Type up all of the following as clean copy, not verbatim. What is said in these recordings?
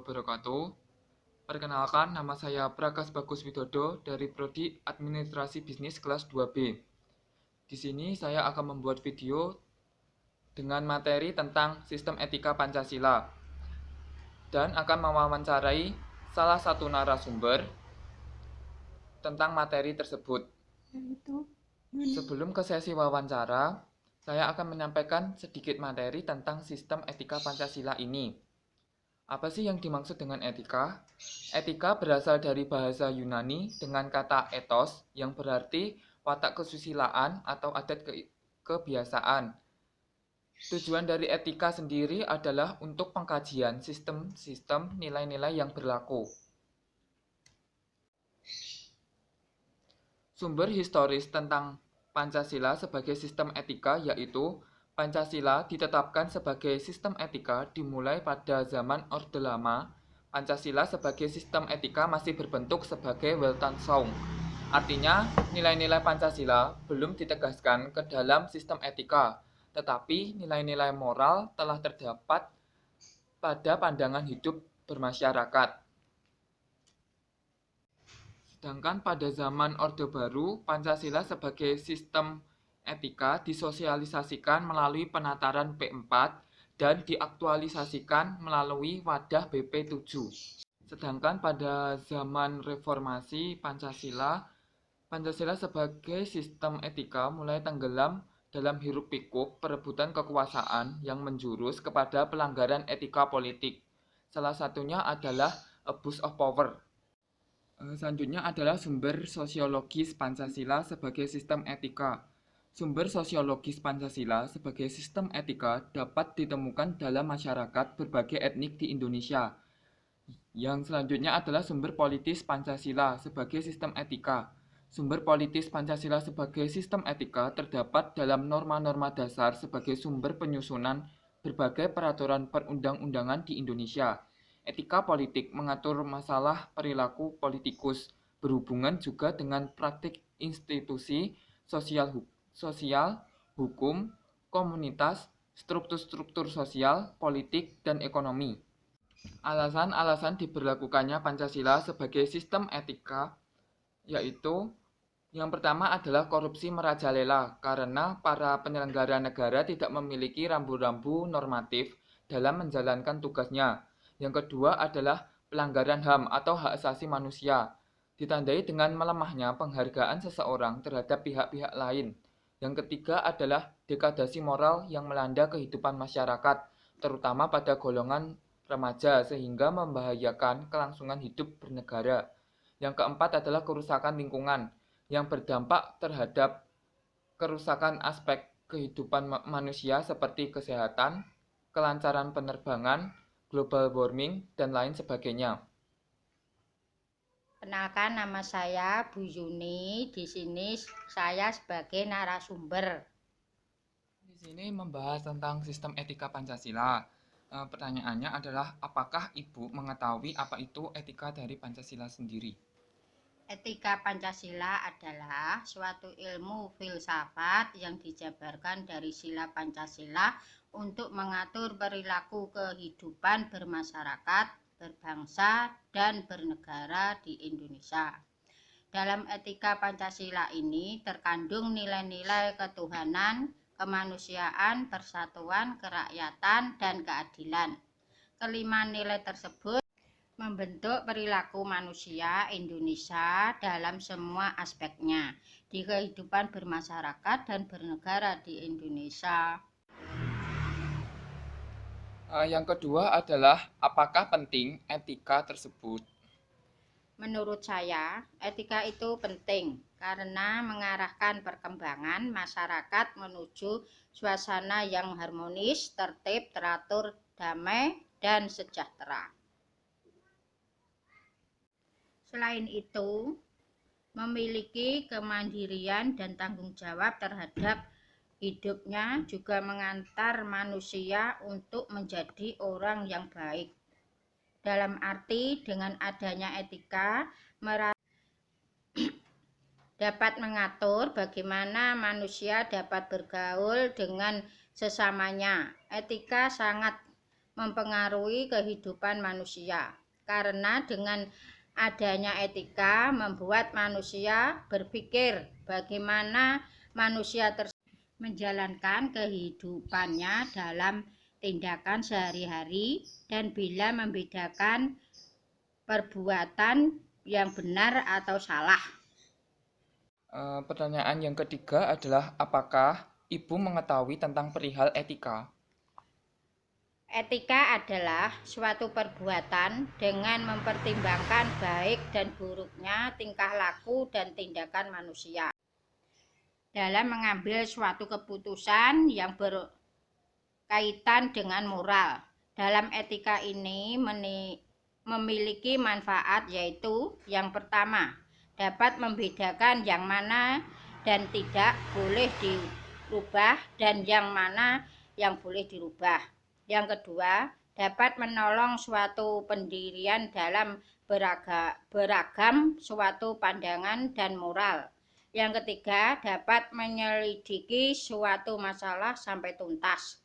wabarakatuh. Perkenalkan, nama saya Prakas Bagus Widodo dari Prodi Administrasi Bisnis kelas 2B. Di sini saya akan membuat video dengan materi tentang sistem etika Pancasila dan akan mewawancarai salah satu narasumber tentang materi tersebut. Sebelum ke sesi wawancara, saya akan menyampaikan sedikit materi tentang sistem etika Pancasila ini. Apa sih yang dimaksud dengan etika? Etika berasal dari bahasa Yunani dengan kata ethos yang berarti watak kesusilaan atau adat kebiasaan. Tujuan dari etika sendiri adalah untuk pengkajian sistem-sistem nilai-nilai yang berlaku. Sumber historis tentang Pancasila sebagai sistem etika yaitu Pancasila ditetapkan sebagai sistem etika dimulai pada zaman Orde Lama. Pancasila sebagai sistem etika masih berbentuk sebagai Weltanschauung. Artinya, nilai-nilai Pancasila belum ditegaskan ke dalam sistem etika, tetapi nilai-nilai moral telah terdapat pada pandangan hidup bermasyarakat. Sedangkan pada zaman Orde Baru, Pancasila sebagai sistem etika disosialisasikan melalui penataran P4 dan diaktualisasikan melalui wadah BP7. Sedangkan pada zaman reformasi Pancasila sebagai sistem etika mulai tenggelam dalam hiruk-pikuk perebutan kekuasaan yang menjurus kepada pelanggaran etika politik. Salah satunya adalah abuse of power. Selanjutnya adalah sumber sosiologis Pancasila sebagai sistem etika. Sumber sosiologis Pancasila sebagai sistem etika dapat ditemukan dalam masyarakat berbagai etnik di Indonesia. Yang selanjutnya adalah sumber politis Pancasila sebagai sistem etika. Sumber politis Pancasila sebagai sistem etika terdapat dalam norma-norma dasar sebagai sumber penyusunan berbagai peraturan perundang-undangan di Indonesia. Etika politik mengatur masalah perilaku politikus, berhubungan juga dengan praktik institusi sosial, hukum, komunitas, struktur-struktur sosial, politik, dan ekonomi. Alasan-alasan diberlakukannya Pancasila sebagai sistem etika yaitu yang pertama adalah korupsi merajalela karena para penyelenggara negara tidak memiliki rambu-rambu normatif dalam menjalankan tugasnya. Yang kedua adalah pelanggaran HAM atau hak asasi manusia, ditandai dengan melemahnya penghargaan seseorang terhadap pihak-pihak lain. Yang ketiga adalah degradasi moral yang melanda kehidupan masyarakat, terutama pada golongan remaja sehingga membahayakan kelangsungan hidup bernegara. Yang keempat adalah kerusakan lingkungan yang berdampak terhadap kerusakan aspek kehidupan manusia seperti kesehatan, kelancaran penerbangan, global warming, dan lain sebagainya. Kenalkan, nama saya Bu Yuni. Di sini saya sebagai narasumber. Di sini membahas tentang sistem etika Pancasila. Pertanyaannya adalah, apakah Ibu mengetahui apa itu etika dari Pancasila sendiri? Etika Pancasila adalah suatu ilmu filsafat yang dijabarkan dari sila Pancasila untuk mengatur perilaku kehidupan bermasyarakat, berbangsa, dan bernegara di Indonesia. Dalam etika Pancasila ini terkandung nilai-nilai ketuhanan, kemanusiaan, persatuan, kerakyatan, dan keadilan. Kelima nilai tersebut membentuk perilaku manusia Indonesia dalam semua aspeknya di kehidupan bermasyarakat dan bernegara di Indonesia. Yang kedua adalah, apakah penting etika tersebut? Menurut saya, etika itu penting karena mengarahkan perkembangan masyarakat menuju suasana yang harmonis, tertib, teratur, damai, dan sejahtera. Selain itu, memiliki kemandirian dan tanggung jawab terhadap hidupnya juga mengantar manusia untuk menjadi orang yang baik. Dalam arti dengan adanya etika dapat mengatur bagaimana manusia dapat bergaul dengan sesamanya. Etika sangat mempengaruhi kehidupan manusia. Karena dengan adanya etika membuat manusia berpikir bagaimana manusia menjalankan kehidupannya dalam tindakan sehari-hari dan bila membedakan perbuatan yang benar atau salah. Pertanyaan yang ketiga adalah apakah Ibu mengetahui tentang perihal etika? Etika adalah suatu perbuatan dengan mempertimbangkan baik dan buruknya tingkah laku dan tindakan manusia dalam mengambil suatu keputusan yang berkaitan dengan moral. Dalam etika ini memiliki manfaat, yaitu yang pertama, dapat membedakan yang mana dan tidak boleh dirubah dan yang mana yang boleh dirubah. Yang kedua, dapat menolong suatu pendirian dalam beragam suatu pandangan dan moral. Yang ketiga, dapat menyelidiki suatu masalah sampai tuntas.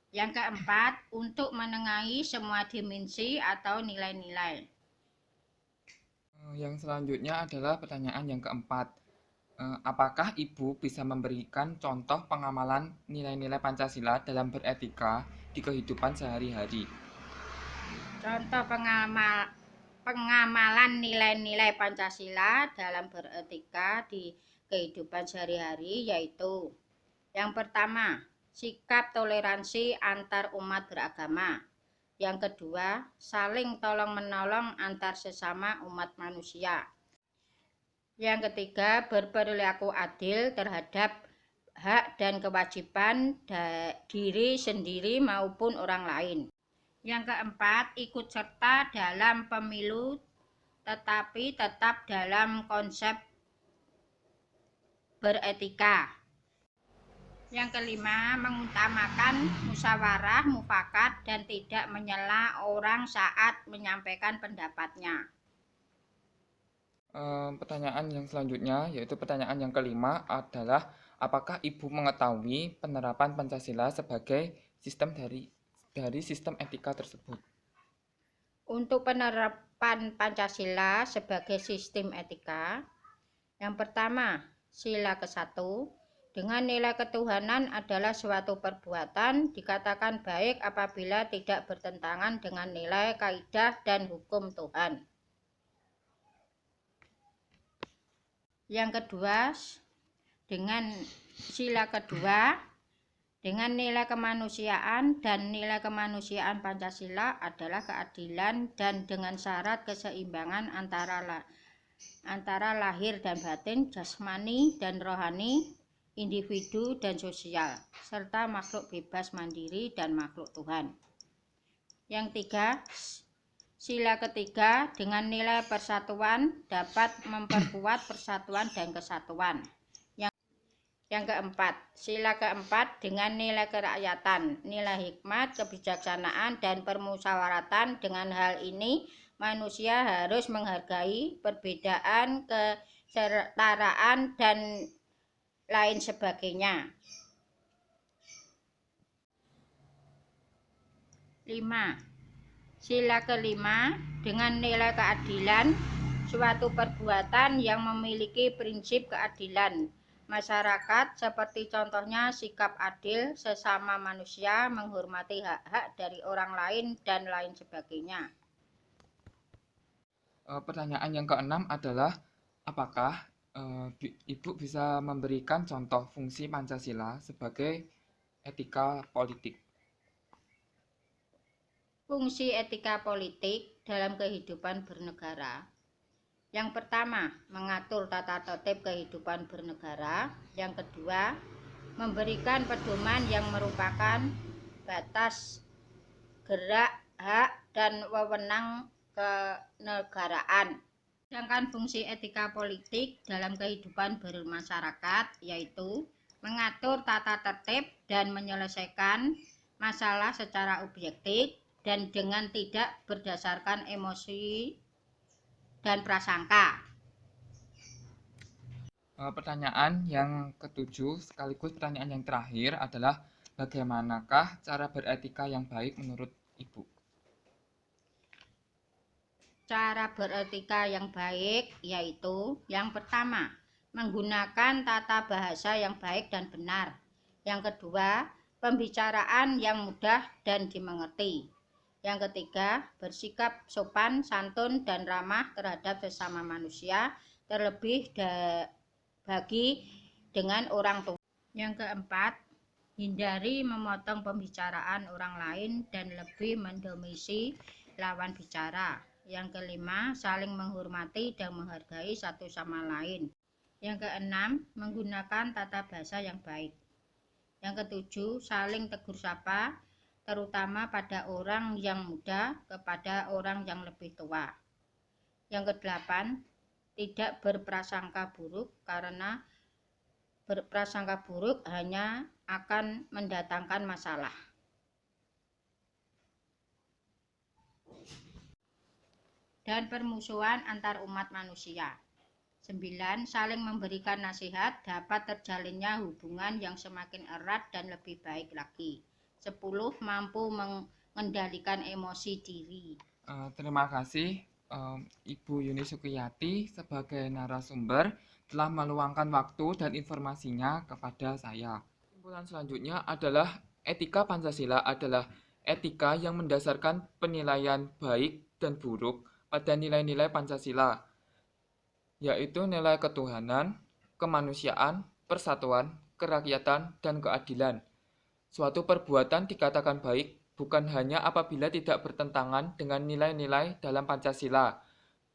Yang keempat, untuk menengahi semua dimensi atau nilai-nilai. Yang selanjutnya adalah pertanyaan yang keempat. Apakah Ibu bisa memberikan contoh pengamalan nilai-nilai Pancasila dalam beretika di kehidupan sehari-hari? Contoh pengamalan nilai-nilai Pancasila dalam beretika di kehidupan sehari-hari yaitu yang pertama, sikap toleransi antar umat beragama. Yang kedua, saling tolong-menolong antar sesama umat manusia. Yang ketiga, berperilaku adil terhadap hak dan kewajiban diri sendiri maupun orang lain. Yang keempat, ikut serta dalam pemilu tetapi tetap dalam konsep beretika. Yang kelima, mengutamakan musyawarah mufakat dan tidak menyela orang saat menyampaikan pendapatnya. Pertanyaan yang selanjutnya, yaitu pertanyaan yang kelima adalah apakah Ibu mengetahui penerapan Pancasila sebagai sistem dari sistem etika tersebut? Untuk penerapan Pancasila sebagai sistem etika, yang pertama, sila ke-1, dengan nilai ketuhanan adalah suatu perbuatan dikatakan baik apabila tidak bertentangan dengan nilai kaidah dan hukum Tuhan. Yang kedua, dengan sila kedua, dengan nilai kemanusiaan dan nilai kemanusiaan Pancasila adalah keadilan dan dengan syarat keseimbangan antara lahir dan batin, jasmani dan rohani, individu dan sosial, serta makhluk bebas mandiri dan makhluk Tuhan. Yang tiga, sila ketiga, dengan nilai persatuan dapat memperkuat persatuan dan kesatuan. Yang keempat, sila keempat, dengan nilai kerakyatan, nilai hikmat, kebijaksanaan, dan permusyawaratan. Dengan hal ini, manusia harus menghargai perbedaan, kesetaraan, dan lain sebagainya. 5. Sila kelima, dengan nilai keadilan, suatu perbuatan yang memiliki prinsip keadilan masyarakat, seperti contohnya sikap adil sesama manusia, menghormati hak-hak dari orang lain, dan lain sebagainya. Pertanyaan yang keenam adalah apakah Ibu bisa memberikan contoh fungsi Pancasila sebagai etika politik? Fungsi etika politik dalam kehidupan bernegara. Yang pertama, mengatur tata tertib kehidupan bernegara. Yang kedua, memberikan pedoman yang merupakan batas gerak, hak, dan wewenang kenegaraan. Sedangkan fungsi etika politik dalam kehidupan bermasyarakat yaitu mengatur tata tertib dan menyelesaikan masalah secara objektif dan dengan tidak berdasarkan emosi dan prasangka. Pertanyaan yang ketujuh sekaligus pertanyaan yang terakhir adalah Bagaimanakah cara beretika yang baik menurut Ibu? Cara beretika yang baik yaitu yang pertama, menggunakan tata bahasa yang baik dan benar. Yang kedua, pembicaraan yang mudah dan dimengerti. Yang ketiga, bersikap sopan, santun, dan ramah terhadap sesama manusia, terlebih bagi dengan orang tua. Yang keempat, hindari memotong pembicaraan orang lain dan lebih mendomisi lawan bicara. Yang kelima, saling menghormati dan menghargai satu sama lain. Yang keenam, menggunakan tata bahasa yang baik. Yang ketujuh, saling tegur sapa, terutama pada orang yang muda kepada orang yang lebih tua. Yang kedelapan, tidak berprasangka buruk karena berprasangka buruk hanya akan mendatangkan masalah. Dan permusuhan antar umat manusia. 9. Saling memberikan nasihat dapat terjalinnya hubungan yang semakin erat dan lebih baik lagi. 10. Mampu mengendalikan emosi diri. Terima kasih Ibu Yuni Sukiyati sebagai narasumber telah meluangkan waktu dan informasinya kepada saya. Kesimpulan selanjutnya adalah etika Pancasila adalah etika yang mendasarkan penilaian baik dan buruk pada nilai-nilai Pancasila, yaitu nilai ketuhanan, kemanusiaan, persatuan, kerakyatan, dan keadilan. Suatu perbuatan dikatakan baik bukan hanya apabila tidak bertentangan dengan nilai-nilai dalam Pancasila,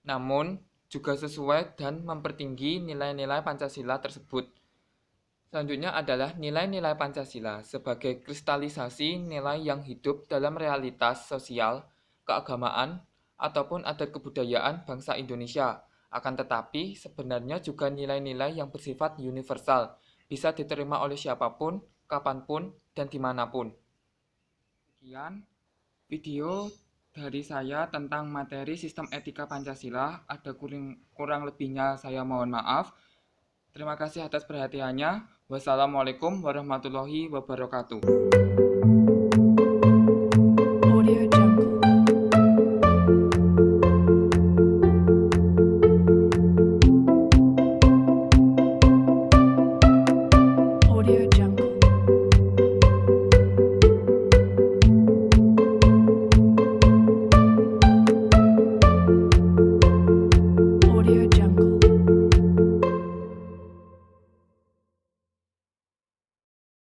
namun juga sesuai dan mempertinggi nilai-nilai Pancasila tersebut. Selanjutnya adalah nilai-nilai Pancasila sebagai kristalisasi nilai yang hidup dalam realitas sosial, keagamaan, ataupun adat kebudayaan bangsa Indonesia. Akan tetapi, sebenarnya juga nilai-nilai yang bersifat universal, bisa diterima oleh siapapun, kapanpun, dan dimanapun. Sekian video dari saya tentang materi sistem etika Pancasila. Ada kurang lebihnya saya mohon maaf. Terima kasih atas perhatiannya. Wassalamualaikum warahmatullahi wabarakatuh.